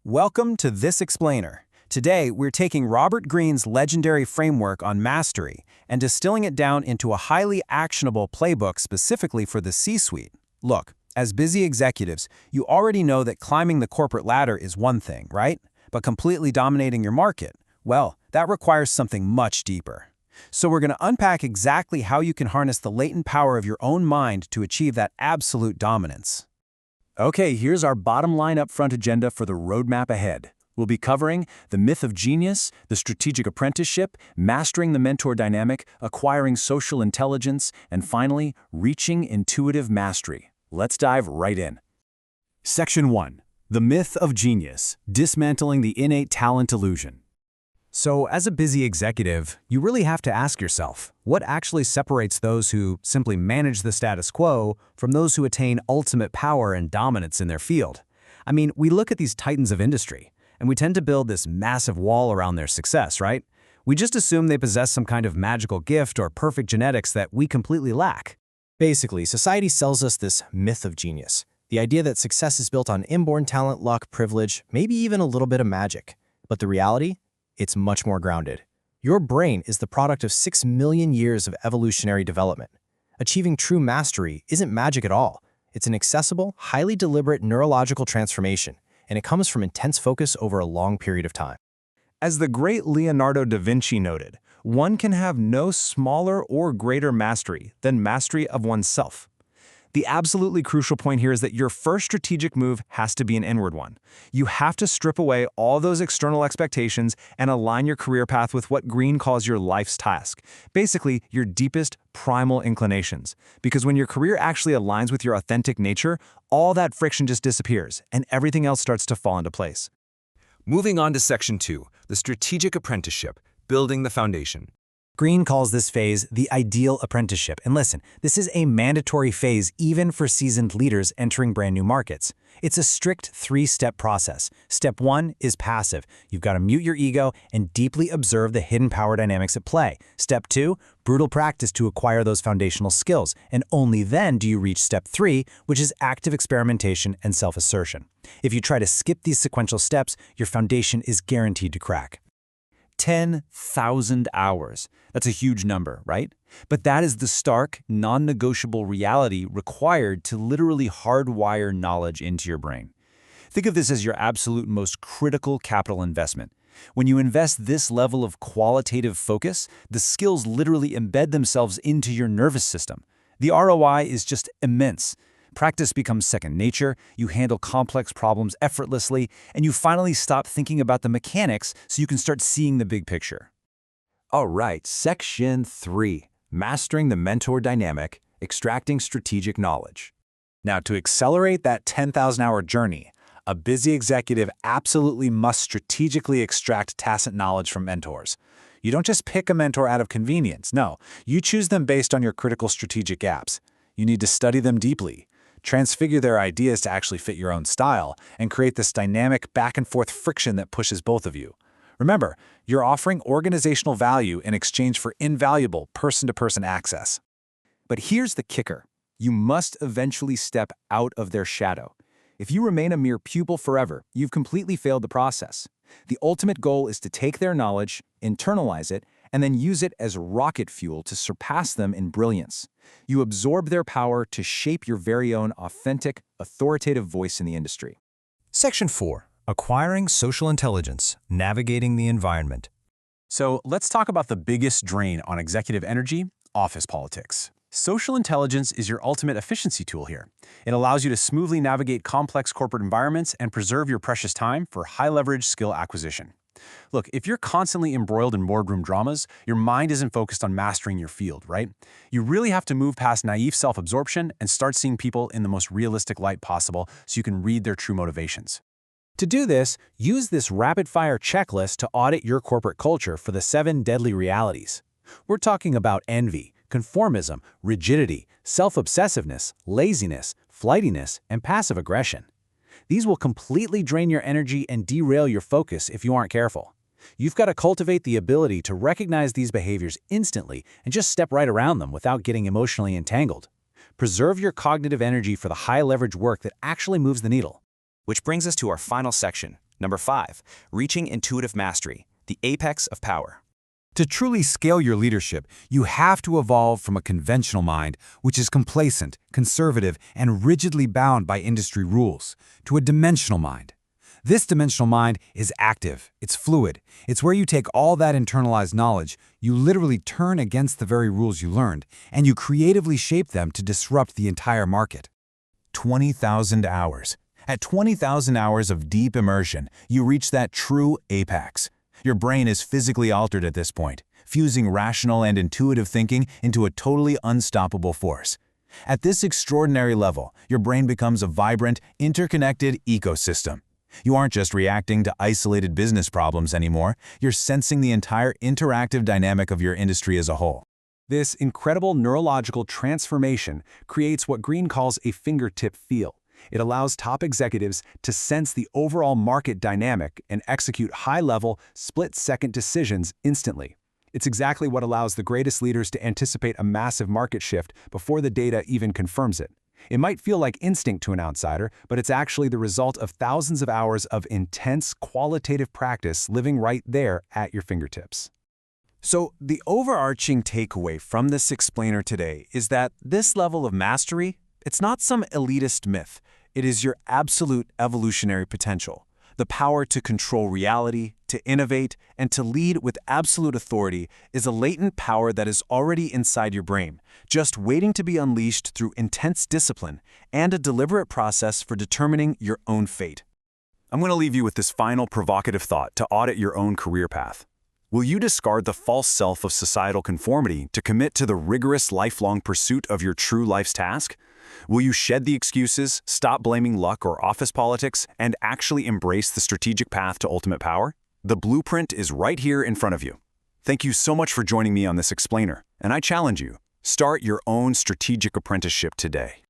Welcome to This Explainer. Today, we're taking Robert Greene's legendary framework on mastery and distilling it down into a highly actionable playbook specifically for the C-suite. Look, as busy executives, you already know that climbing the corporate ladder is one thing, right? But completely dominating your market, well, that requires something much deeper. So we're going to unpack exactly how you can harness the latent power of your own mind to achieve that absolute dominance. Okay, here's our bottom line upfront agenda for the roadmap ahead. We'll be covering the myth of genius, the strategic apprenticeship, mastering the mentor dynamic, acquiring social intelligence, and finally, reaching intuitive mastery. Let's dive right in. Section 1. The myth of genius, dismantling the innate talent illusion. So, as a busy executive, you really have to ask yourself, what actually separates those who simply manage the status quo from those who attain ultimate power and dominance in their field? I mean, we look at these titans of industry, and we tend to build this massive wall around their success, right? We just assume they possess some kind of magical gift or perfect genetics that we completely lack. Basically, society sells us this myth of genius, the idea that success is built on inborn talent, luck, privilege, maybe even a little bit of magic. But the reality? It's much more grounded. Your brain is the product of 6 million years of evolutionary development. Achieving true mastery isn't magic at all. It's an accessible, highly deliberate neurological transformation, and it comes from intense focus over a long period of time. As the great Leonardo da Vinci noted, one can have no smaller or greater mastery than mastery of oneself. The absolutely crucial point here is that your first strategic move has to be an inward one. You have to strip away all those external expectations and align your career path with what Greene calls your life's task, basically your deepest primal inclinations. Because when your career actually aligns with your authentic nature, all that friction just disappears and everything else starts to fall into place. Moving on to Section 2, the strategic apprenticeship, building the foundation. Greene calls this phase the ideal apprenticeship. And listen, this is a mandatory phase even for seasoned leaders entering brand new markets. It's a strict 3-step process. Step 1 is passive. You've got to mute your ego and deeply observe the hidden power dynamics at play. Step 2, brutal practice to acquire those foundational skills. And only then do you reach Step 3, which is active experimentation and self-assertion. If you try to skip these sequential steps, your foundation is guaranteed to crack. 10,000 hours. That's a huge number, right? But that is the stark, non-negotiable reality required to literally hardwire knowledge into your brain. Think of this as your absolute most critical capital investment. When you invest this level of qualitative focus, the skills literally embed themselves into your nervous system. The ROI is just immense. Practice becomes second nature, you handle complex problems effortlessly, and you finally stop thinking about the mechanics so you can start seeing the big picture. All right, Section 3, mastering the mentor dynamic, extracting strategic knowledge. Now, to accelerate that 10,000-hour journey, a busy executive absolutely must strategically extract tacit knowledge from mentors. You don't just pick a mentor out of convenience. No, you choose them based on your critical strategic gaps. You need to study them deeply, transfigure their ideas to actually fit your own style, and create this dynamic back-and-forth friction that pushes both of you. Remember, you're offering organizational value in exchange for invaluable person-to-person access. But here's the kicker. You must eventually step out of their shadow. If you remain a mere pupil forever, you've completely failed the process. The ultimate goal is to take their knowledge, internalize it, and then use it as rocket fuel to surpass them in brilliance. You absorb their power to shape your very own authentic, authoritative voice in the industry. Section 4. Acquiring social intelligence, navigating the environment. So let's talk about the biggest drain on executive energy, office politics. Social intelligence is your ultimate efficiency tool here. It allows you to smoothly navigate complex corporate environments and preserve your precious time for high-leverage skill acquisition. Look, if you're constantly embroiled in boardroom dramas, your mind isn't focused on mastering your field, right? You really have to move past naive self-absorption and start seeing people in the most realistic light possible so you can read their true motivations. To do this, use this rapid-fire checklist to audit your corporate culture for the 7 deadly realities. We're talking about envy, conformism, rigidity, self-obsessiveness, laziness, flightiness, and passive aggression. These will completely drain your energy and derail your focus if you aren't careful. You've got to cultivate the ability to recognize these behaviors instantly and just step right around them without getting emotionally entangled. Preserve your cognitive energy for the high-leverage work that actually moves the needle. Which brings us to our final section, Number 5, reaching intuitive mastery, the apex of power. To truly scale your leadership, you have to evolve from a conventional mind, which is complacent, conservative, and rigidly bound by industry rules, to a dimensional mind. This dimensional mind is active, it's fluid, it's where you take all that internalized knowledge, you literally turn against the very rules you learned, and you creatively shape them to disrupt the entire market. 20,000 hours. At 20,000 hours of deep immersion, you reach that true apex. Your brain is physically altered at this point, fusing rational and intuitive thinking into a totally unstoppable force. At this extraordinary level, your brain becomes a vibrant, interconnected ecosystem. You aren't just reacting to isolated business problems anymore, you're sensing the entire interactive dynamic of your industry as a whole. This incredible neurological transformation creates what Greene calls a fingertip feel. It allows top executives to sense the overall market dynamic and execute high-level, split-second decisions instantly. It's exactly what allows the greatest leaders to anticipate a massive market shift before the data even confirms it. It might feel like instinct to an outsider, but it's actually the result of thousands of hours of intense, qualitative practice living right there at your fingertips. So, the overarching takeaway from this explainer today is that this level of mastery, it's not some elitist myth. It is your absolute evolutionary potential. The power to control reality, to innovate, and to lead with absolute authority is a latent power that is already inside your brain, just waiting to be unleashed through intense discipline and a deliberate process for determining your own fate. I'm going to leave you with this final provocative thought to audit your own career path. Will you discard the false self of societal conformity to commit to the rigorous lifelong pursuit of your true life's task? Will you shed the excuses, stop blaming luck or office politics, and actually embrace the strategic path to ultimate power? The blueprint is right here in front of you. Thank you so much for joining me on this explainer, and I challenge you, start your own strategic apprenticeship today.